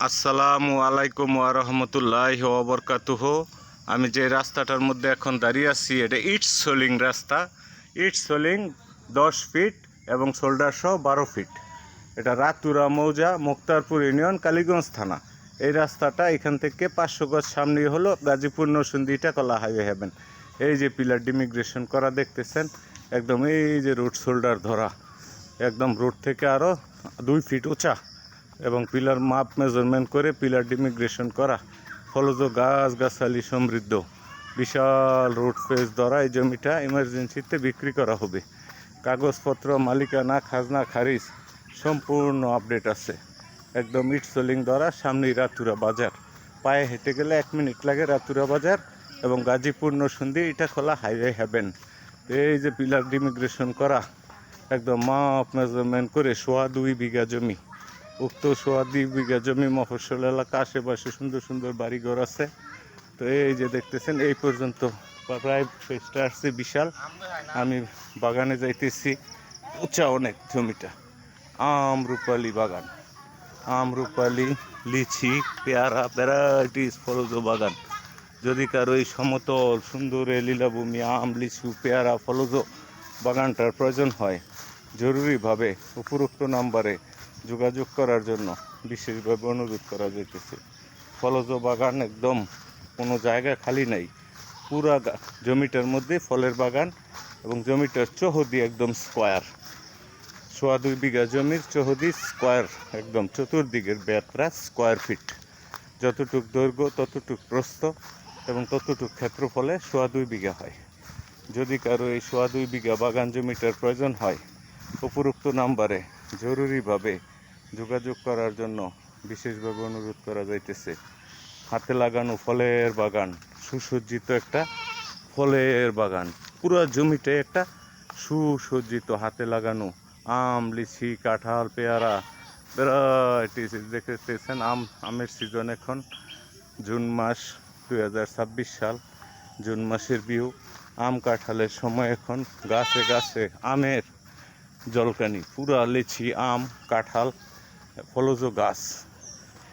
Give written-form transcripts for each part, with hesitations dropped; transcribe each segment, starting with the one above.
আসসালামু আলাইকুম ওয়া রাহমাতুল্লাহি ওয়া বারাকাতুহু। আমি যে রাস্তাটার মধ্যে এখন দাঁড়িয়ে আছি এটা ইট সোলিং রাস্তা। ইট সোলিং 10 ফিট এবং শোল্ডার সহ 12 ফিট। এটা রাতুরা মৌজা, মুক্তারপুর ইউনিয়ন, কালীগঞ্জ থানা। এই রাস্তাটা এখান থেকে 500 গজ সামনেই হলো গাজীপুর নরসিংদী কলা হাইওয়ে হ্যাভেন। এই যে পিলার ডিমিগ্রেশন করা দেখতেছেন, একদম এই যে রোড শোল্ডার ধরা, একদম রোড থেকে আরও 2 ফিট উঁচা এবং পিলার মাপ মেজারমেন্ট করে পিলার ডিমিগ্রেশন করা, ফলজ গাছগাছালি সমৃদ্ধ বিশাল রোড ফেস ধরা এই জমিটা ইমার্জেন্সিতে বিক্রি করা হবে। কাগজপত্র, মালিকানা, খাজনা খারিজ সম্পূর্ণ আপডেট আছে। একদম ইট সোলিং ধরা, সামনেই রাতুরা বাজার। পায়ে হেঁটে গেলে 1 মিনিট লাগে রাতুরা বাজার এবং গাজীপুর নরসিংদী খোলা হাইওয়ে হ্যাভেন। এই যে পিলার ডিমিগ্রেশন করা, একদম মাপ মেজারমেন্ট করে 2.25 বিঘা জমি। উক্ত 2.25 বিঘা জমি মফস্বল এলাকা, আশেপাশে সুন্দর সুন্দর বাড়িঘর আছে। তো এই যে দেখতেছেন এই পর্যন্ত প্রায় ফেসটা আসছে বিশাল। আমি বাগানে যাইতেছি, উঁচা অনেক জমিটা। আমরুপালি বাগান, আমরুপালি, লিচি, পেয়ারা, ভ্যারাইটিস ফলজ বাগান। যদি কারো এই সমতল সুন্দর লীলাভূমি আম, লিচু, পেয়ারা, ফলজ বাগানটার প্রয়োজন হয়, জরুরিভাবে উপরোক্ত নাম্বারে যোগাযোগ করার জন্য বিশেষভাবে অনুরোধ করা যাইতেছে। ফলজ বাগান, একদম কোনো জায়গা খালি নাই। পুরা জমিটার মধ্যে ফলের বাগান এবং জমিটার চৌহদি একদম স্কোয়ার। 2.25 বিঘা জমির চৌহদি স্কোয়ার, একদম চতুর্দিকের বেতরা স্কোয়ার ফিট। যতটুক দৈর্ঘ্য ততটুক প্রস্থ এবং ততটুক ক্ষেত্রফলে 2.25 বিঘা হয়। যদি কারো এই 2.25 বিঘা বাগান জমিটার প্রয়োজন হয়, উপরোক্ত নাম্বারে জরুরিভাবে যোগাযোগ করার জন্য বিশেষভাবে অনুরোধ করা যাইতেছে। হাতে লাগানো ফলের বাগান, সুসজ্জিত একটা ফলের বাগান। পুরো জমিতে একটা সুসজ্জিত হাতে লাগানো আম, লিচি, কাঁঠাল, পেয়ারা, ভ্যারাইটিস দেখতেছেন। আমের সিজন এখন জুন মাস, 2026 সাল, জুন মাসের বিহু। আম কাঁঠালের সময় এখন। গাছে গাছে আমের জলকানি, পুরা লিচি, আম, কাঁঠাল, ফলজ গাছ।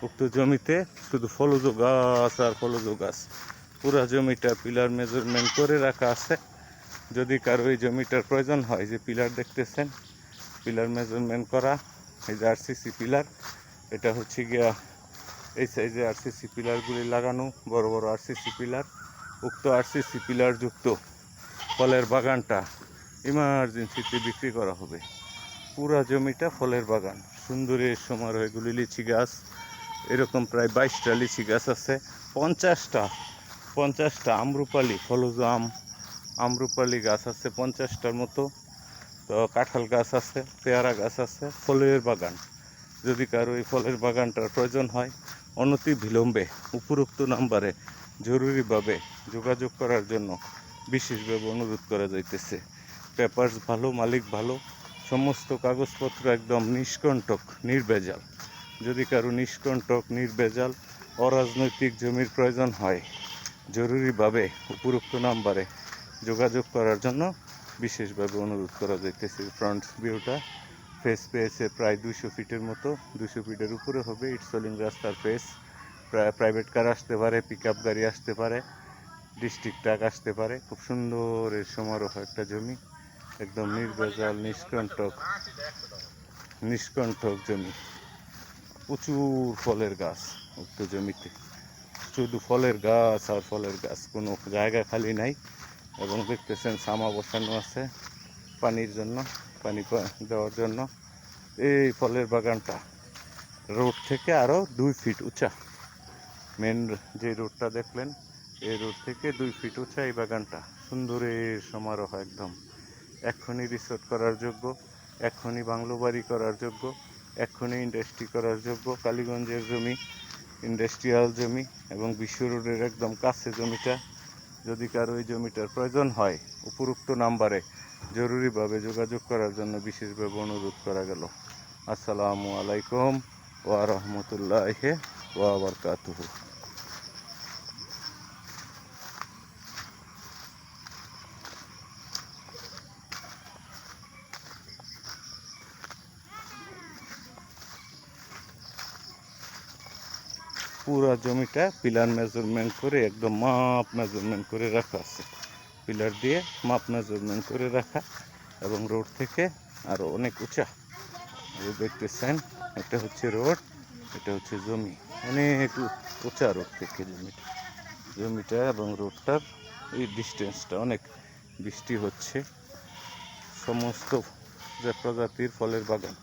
উক্ত জমিতে শুধু ফলজ গাছ আর ফলজ গাছ। পুরা জমিটা পিলার মেজারমেন্ট করে রাখা আছে। যদি কারো এই জমিটার প্রয়োজন হয়, যে পিলার দেখতেছেন, পিলার মেজারমেন্ট করা। এই যে আরসিসি পিলার, এটা হচ্ছে গিয়া এই সাইজে আরসিসি পিলারগুলি লাগানো, বড় বড় আরসিসি পিলার। উক্ত আরসিসি পিলার যুক্ত ফলের বাগানটা ইমার্জেন্সিতে বিক্রি করা হবে। পুরা জমিটা ফলের বাগান, সুন্দরের সমারোহ। এগুলি লিচি গাছ, এরকম প্রায় 22টা লিচি গাছ আছে। 50টা আমরুপালি ফলজ আমরুপালি গাছ আছে 50টার মতো। তো কাঁঠাল গাছ আছে, পেয়ারা গাছ আছে, ফলের বাগান। যদি কারো এই ফলের বাগানটার প্রয়োজন হয়, অনতি বিলম্বে উপরোক্ত নাম্বারে জরুরিভাবে যোগাযোগ করার জন্য বিশেষভাবে অনুরোধ করা যাইতেছে। পেপারস ভালো, মালিক ভালো, সমস্ত কাগজপত্র একদম নিষ্কণ্টক, নির্ভেজাল। যদি কারো নিষ্কণ্টক, নির্ভেজাল, অরাজনৈতিক জমির প্রয়োজন হয়, জরুরিভাবে উপরোক্ত নাম্বারে যোগাযোগ করার জন্য বিশেষভাবে অনুরোধ করা যাইতেছে। ফ্রন্ট ভিউটা ফেস পেয়েছে প্রায় 200 ফিটের মতো, 200 ফিটের উপরে হবে। ইট সোলিং রাস্তার ফেস। প্রাইভেট কার আসতে পারে, পিক আপ গাড়ি আসতে পারে, ডিস্ট্রিক্ট ট্রাক আসতে পারে। খুব সুন্দর এর সমারোহ একটা জমি, একদম নির্ভেজাল, নিষ্কণ্টক জমি। প্রচুর ফলের গাছ উক্ত জমিতে, শুধু ফলের গাছ আর ফলের গাছ, কোনো জায়গা খালি নাই। এবং দেখতেছেন সামা বসানো আছে পানির জন্য, পানি দেওয়ার জন্য। এই ফলের বাগানটা রোড থেকে আরও 2 ফিট উঁচা। মেন যে রোডটা দেখলেন, এই রোড থেকে 2 ফিট উঁচা এই বাগানটা। সুন্দরের সমারোহ একদম। এক্ষুনি রিসোর্ট করার যোগ্য, এক্ষুনি বাংলো বাড়ি করার যোগ্য, এক্ষুনি ইন্ডাস্ট্রি করার যোগ্য। কালীগঞ্জের জমি, ইন্ডাস্ট্রিয়াল জমি এবং বিশ্ব রোডের একদম কাছে জমিটা। যদি কারো এই জমিটার প্রয়োজন হয়, উপরোক্ত নাম্বারে জরুরিভাবে যোগাযোগ করার জন্য বিশেষভাবে অনুরোধ করা গেল। আসসালামু আলাইকুম ওয়া রাহমাতুল্লাহি ওয়া বারাকাতুহু। পুরো জমিটা পিলার মেজারমেন্ট করে একদম মাপ মেজারমেন্ট করে রাখা আছে, পিলার দিয়ে মাপ মেজারমেন্ট করে রাখা, এবং রোড থেকে আরও অনেক উঁচা। দেখতেছেন এটা হচ্ছে রোড, এটা হচ্ছে জমি, অনেক উঁচা রোড থেকে জমিটা এবং রোডটার এই ডিস্টেন্সটা অনেক। বৃষ্টি হচ্ছে, সমস্ত যে প্রজাতির ফলের বাগান।